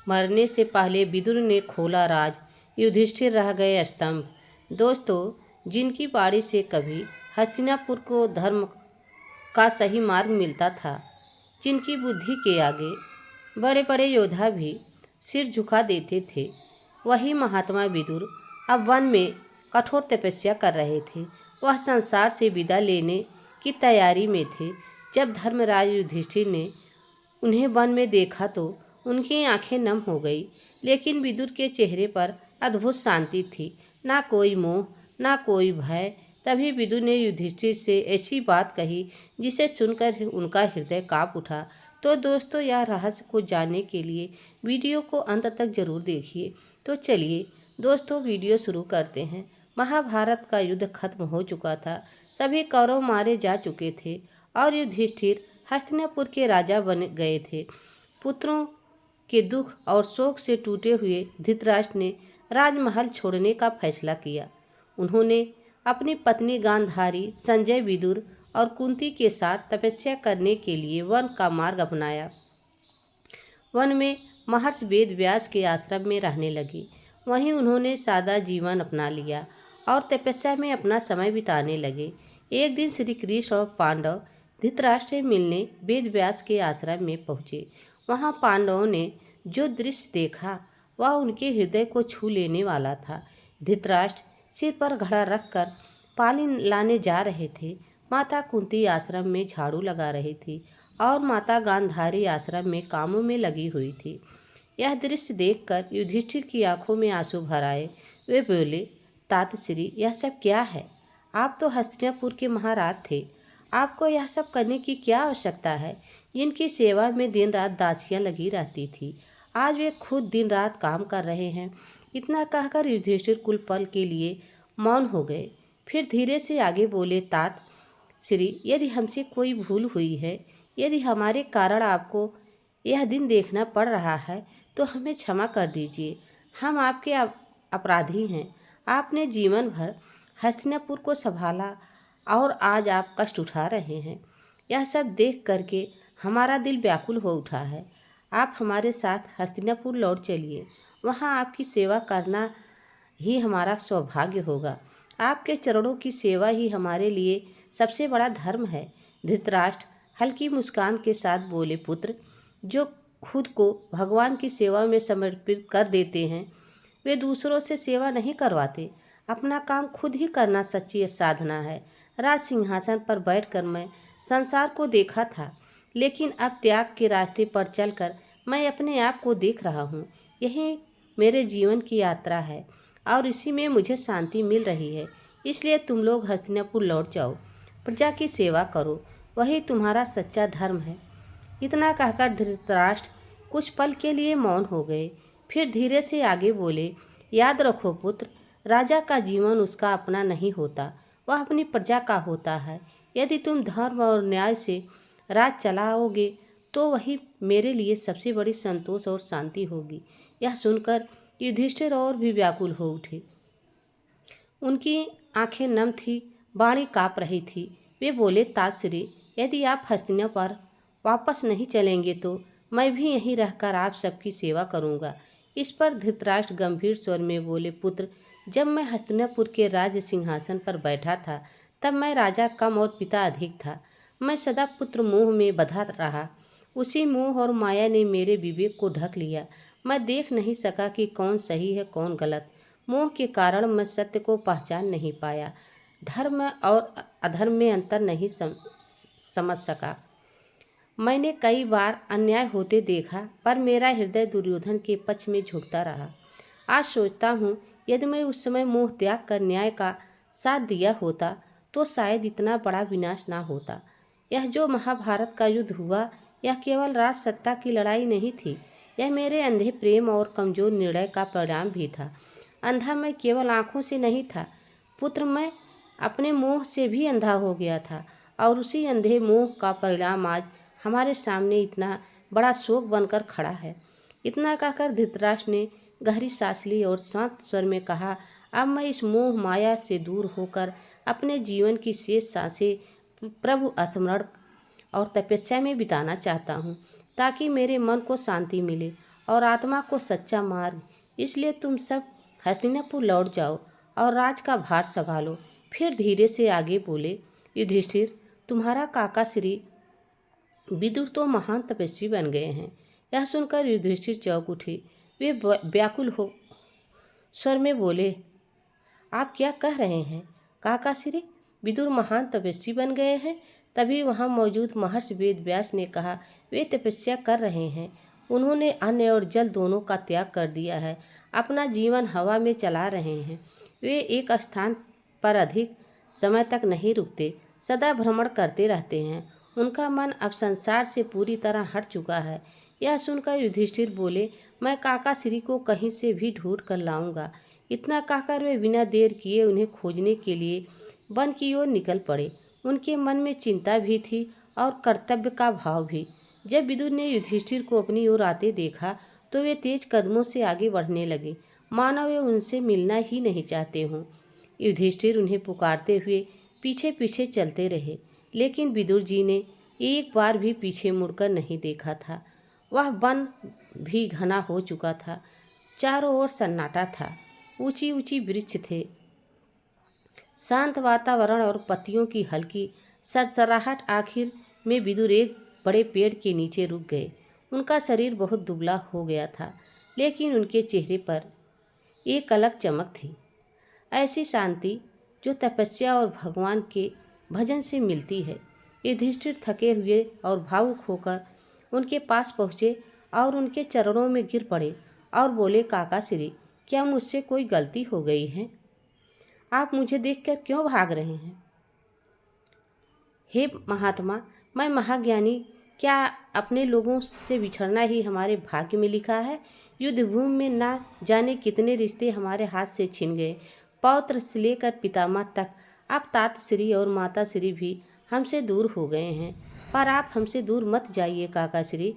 मरने से पहले विदुर ने खोला राज, युधिष्ठिर रह गए स्तंभ। दोस्तों, जिनकी बाड़ी से कभी हस्तिनापुर को धर्म का सही मार्ग मिलता था, जिनकी बुद्धि के आगे बड़े बड़े योद्धा भी सिर झुका देते थे, वही महात्मा विदुर अब वन में कठोर तपस्या कर रहे थे। वह संसार से विदा लेने की तैयारी में थे। जब धर्मराज युधिष्ठिर ने उन्हें वन में देखा तो उनकी आंखें नम हो गई, लेकिन विदुर के चेहरे पर अद्भुत शांति थी, ना कोई मोह, ना कोई भय। तभी विदुर ने युधिष्ठिर से ऐसी बात कही जिसे सुनकर उनका हृदय कांप उठा। तो दोस्तों, यह रहस्य को जानने के लिए वीडियो को अंत तक जरूर देखिए। तो चलिए दोस्तों, वीडियो शुरू करते हैं। महाभारत का युद्ध खत्म हो चुका था, सभी कौरव मारे जा चुके थे और युधिष्ठिर हस्तिनापुर के राजा बन गए थे। पुत्रों के दुख और शोक से टूटे हुए धृतराष्ट्र ने राजमहल छोड़ने का फैसला किया। उन्होंने अपनी पत्नी गांधारी, संजय, विदुर और कुंती के साथ तपस्या करने के लिए वन का मार्ग अपनाया। वन में महर्षि वेद व्यास के आश्रम में रहने लगे। वहीं उन्होंने सादा जीवन अपना लिया और तपस्या में अपना समय बिताने लगे। एक दिन श्री कृष्ण और पांडव धृतराष्ट्र से मिलने वेद व्यास के आश्रम में पहुँचे। वहाँ पांडवों ने जो दृश्य देखा वह उनके हृदय को छू लेने वाला था। धृतराष्ट्र सिर पर घड़ा रखकर पानी लाने जा रहे थे। माता कुंती आश्रम में झाड़ू लगा रही थी और माता गांधारी आश्रम में कामों में लगी हुई थी। यह दृश्य देखकर युधिष्ठिर की आंखों में आंसू भर आए। वे बोले, तातश्री, यह सब क्या है? आप तो हस्तिनापुर के महाराज थे, आपको यह सब करने की क्या आवश्यकता है? जिनकी सेवा में दिन रात दासियां लगी रहती थी, आज वे खुद दिन रात काम कर रहे हैं। इतना कहकर युधिष्ठिर कुछ पल के लिए मौन हो गए, फिर धीरे से आगे बोले, तात श्री, यदि हमसे कोई भूल हुई है, यदि हमारे कारण आपको यह दिन देखना पड़ रहा है, तो हमें क्षमा कर दीजिए। हम आपके अपराधी हैं। आपने जीवन भर हस्तिनापुर को संभाला और आज आप कष्ट उठा रहे हैं। यह सब देख करके हमारा दिल व्याकुल हो उठा है। आप हमारे साथ हस्तिनापुर लौट चलिए, वहाँ आपकी सेवा करना ही हमारा सौभाग्य होगा। आपके चरणों की सेवा ही हमारे लिए सबसे बड़ा धर्म है। धृतराष्ट्र हल्की मुस्कान के साथ बोले, पुत्र, जो खुद को भगवान की सेवा में समर्पित कर देते हैं, वे दूसरों से सेवा नहीं करवाते। अपना काम खुद ही करना सच्ची साधना है। राज सिंहासन पर बैठकर मैं संसार को देखा था, लेकिन अब त्याग के रास्ते पर चलकर मैं अपने आप को देख रहा हूँ। यही मेरे जीवन की यात्रा है और इसी में मुझे शांति मिल रही है। इसलिए तुम लोग हस्तिनापुर लौट जाओ, प्रजा की सेवा करो, वही तुम्हारा सच्चा धर्म है। इतना कहकर धृतराष्ट्र कुछ पल के लिए मौन हो गए, फिर धीरे से आगे बोले, याद रखो पुत्र, राजा का जीवन उसका अपना नहीं होता, वह अपनी प्रजा का होता है। यदि तुम धर्म और न्याय से राज चलाओगे तो वही मेरे लिए सबसे बड़ी संतोष और शांति होगी। यह सुनकर युधिष्ठिर और भी व्याकुल हो उठे। उनकी आंखें नम थी, वाणी काँप रही थी। वे बोले, तातश्री, यदि आप हस्तिनापुर पर वापस नहीं चलेंगे तो मैं भी यहीं रहकर आप सबकी सेवा करूंगा। इस पर धृतराष्ट्र गंभीर स्वर में बोले, पुत्र, जब मैं हस्तिनापुर के राज सिंहासन पर बैठा था तब मैं राजा कम और पिता अधिक था। मैं सदा पुत्र मोह में बंधा रहा। उसी मोह और माया ने मेरे विवेक को ढक लिया। मैं देख नहीं सका कि कौन सही है कौन गलत। मोह के कारण मैं सत्य को पहचान नहीं पाया, धर्म और अधर्म में अंतर नहीं समझ सका। मैंने कई बार अन्याय होते देखा, पर मेरा हृदय दुर्योधन के पक्ष में झुकता रहा। आज सोचता हूँ, यदि मैं उस समय मोह त्याग कर न्याय का साथ दिया होता तो शायद इतना बड़ा विनाश ना होता। यह जो महाभारत का युद्ध हुआ, यह केवल राज सत्ता की लड़ाई नहीं थी, यह मेरे अंधे प्रेम और कमजोर निर्णय का परिणाम भी था। अंधा मैं केवल आँखों से नहीं था पुत्र, मैं अपने मोह से भी अंधा हो गया था और उसी अंधे मोह का परिणाम आज हमारे सामने इतना बड़ा शोक बनकर खड़ा है। इतना कहकर धृतराष्ट्र ने गहरी सांस ली और शांत स्वर में कहा, अब मैं इस मोह माया से दूर होकर अपने जीवन की शेष सांसें प्रभु स्मरण और तपस्या में बिताना चाहता हूँ, ताकि मेरे मन को शांति मिले और आत्मा को सच्चा मार्ग। इसलिए तुम सब हस्तिनापुर लौट जाओ और राज का भार संभालो। फिर धीरे से आगे बोले, युधिष्ठिर, तुम्हारा काका श्री विदुर तो महान तपस्वी बन गए हैं। यह सुनकर युधिष्ठिर चौंक उठे। वे व्याकुल हो स्वर में बोले, आप क्या कह रहे हैं? काका श्री विदुर महान तपस्वी बन गए हैं? तभी वहां मौजूद महर्षि वेद व्यास ने कहा, वे तपस्या कर रहे हैं। उन्होंने अन्न और जल दोनों का त्याग कर दिया है, अपना जीवन हवा में चला रहे हैं। वे एक स्थान पर अधिक समय तक नहीं रुकते, सदा भ्रमण करते रहते हैं। उनका मन अब संसार से पूरी तरह हट चुका है। यह सुनकर युधिष्ठिर बोले, मैं काका श्री को कहीं से भी ढूंढ कर लाऊंगा। इतना कहकर वे बिना देर किए उन्हें खोजने के लिए वन की ओर निकल पड़े। उनके मन में चिंता भी थी और कर्तव्य का भाव भी। जब विदुर ने युधिष्ठिर को अपनी ओर आते देखा तो वे तेज कदमों से आगे बढ़ने लगे, मानो वे उनसे मिलना ही नहीं चाहते हों। युधिष्ठिर उन्हें पुकारते हुए पीछे पीछे चलते रहे, लेकिन विदुर जी ने एक बार भी पीछे मुड़कर नहीं देखा था। वह वन भी घना हो चुका था, चारों ओर सन्नाटा था। ऊंची ऊंची वृक्ष थे, शांत वातावरण और पत्तियों की हल्की सरसराहट। आखिर में विदुर एक बड़े पेड़ के नीचे रुक गए। उनका शरीर बहुत दुबला हो गया था, लेकिन उनके चेहरे पर एक अलग चमक थी, ऐसी शांति जो तपस्या और भगवान के भजन से मिलती है। युधिष्ठिर थके हुए और भावुक होकर उनके पास पहुँचे और उनके चरणों में गिर पड़े और बोले, काका श्री, क्या मुझसे कोई गलती हो गई है? आप मुझे देखकर क्यों भाग रहे हैं? हे महात्मा, मैं महाज्ञानी, क्या अपने लोगों से बिछड़ना ही हमारे भाग्य में लिखा है? युद्ध भूमि में ना जाने कितने रिश्ते हमारे हाथ से छिन गए। पौत्र से लेकर पितामह तक, अब तात श्री और माता श्री भी हमसे दूर हो गए हैं। पर आप हमसे दूर मत जाइए काका श्री।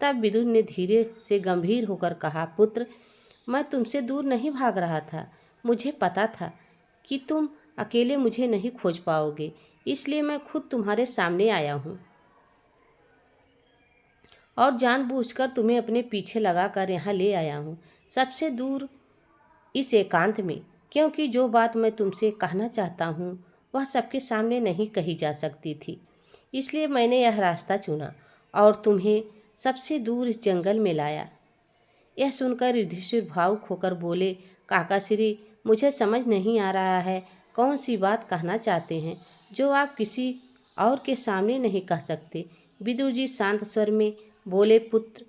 तब विदुर ने धीरे से गंभीर होकर कहा, पुत्र, मैं तुमसे दूर नहीं भाग रहा था। मुझे पता था कि तुम अकेले मुझे नहीं खोज पाओगे, इसलिए मैं खुद तुम्हारे सामने आया हूँ और जानबूझकर तुम्हें अपने पीछे लगाकर यहाँ ले आया हूँ, सबसे दूर इस एकांत में, क्योंकि जो बात मैं तुमसे कहना चाहता हूँ वह सबके सामने नहीं कही जा सकती थी। इसलिए मैंने यह रास्ता चुना और तुम्हें सबसे दूर इस जंगल में लाया। यह सुनकर युधिष्ठिर भावुक होकर बोले, काका श्री, मुझे समझ नहीं आ रहा है कौन सी बात कहना चाहते हैं जो आप किसी और के सामने नहीं कह सकते। विदुर जी शांत स्वर में बोले, पुत्र,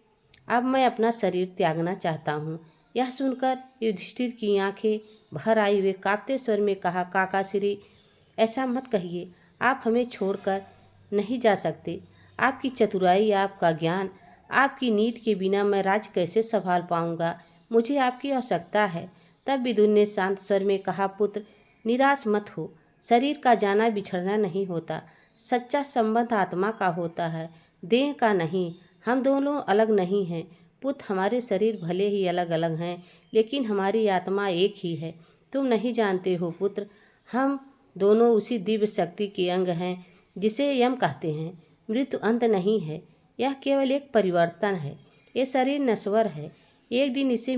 अब मैं अपना शरीर त्यागना चाहता हूँ। यह सुनकर युधिष्ठिर की आंखें भर आई। वे कांपते स्वर में कहा, काका श्री, ऐसा मत कहिए, आप हमें छोड़कर नहीं जा सकते। आपकी चतुराई, आपका ज्ञान, आपकी नीति के बिना मैं राज्य कैसे संभाल पाऊंगा? मुझे आपकी आवश्यकता है। तब विदुर ने शांत स्वर में कहा, पुत्र, निराश मत हो। शरीर का जाना बिछड़ना नहीं होता। सच्चा संबंध आत्मा का होता है, देह का नहीं। हम दोनों अलग नहीं हैं पुत्र। हमारे शरीर भले ही अलग अलग हैं, लेकिन हमारी आत्मा एक ही है। तुम नहीं जानते हो पुत्र, हम दोनों उसी दिव्य शक्ति के अंग हैं जिसे यम कहते हैं। मृत्यु अंत नहीं है, यह केवल एक परिवर्तन है। ये शरीर नश्वर है, एक दिन इसे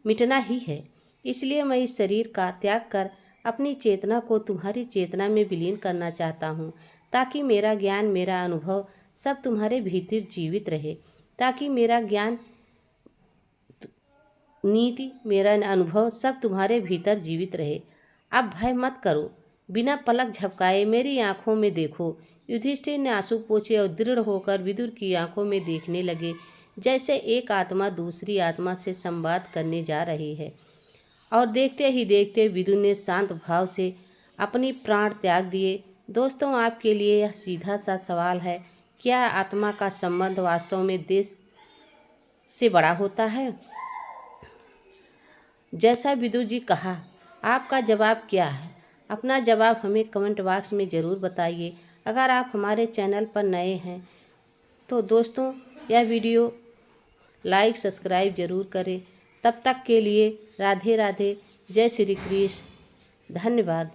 मिटना ही है। इसलिए मैं इस शरीर का त्याग कर अपनी चेतना को तुम्हारी चेतना में विलीन करना चाहता हूँ, ताकि मेरा ज्ञान, मेरा अनुभव सब तुम्हारे भीतर जीवित रहे, ताकि मेरा ज्ञान, नीति, मेरा अनुभव सब तुम्हारे भीतर जीवित रहे। अब भय मत करो, बिना पलक झपकाए मेरी आंखों में देखो। युधिष्ठिर ने आंसू पोंछे और दृढ़ होकर विदुर की आंखों में देखने लगे, जैसे एक आत्मा दूसरी आत्मा से संवाद करने जा रही है। और देखते ही देखते विदुर ने शांत भाव से अपनी प्राण त्याग दिए। दोस्तों, आपके लिए यह सीधा सा सवाल है, क्या आत्मा का संबंध वास्तव में देश से बड़ा होता है? जैसा विदुर जी कहा, आपका जवाब क्या है? अपना जवाब हमें कमेंट बॉक्स में ज़रूर बताइए। अगर आप हमारे चैनल पर नए हैं तो दोस्तों, यह वीडियो लाइक सब्सक्राइब ज़रूर करें। तब तक के लिए राधे राधे, जय श्री कृष्ण, धन्यवाद।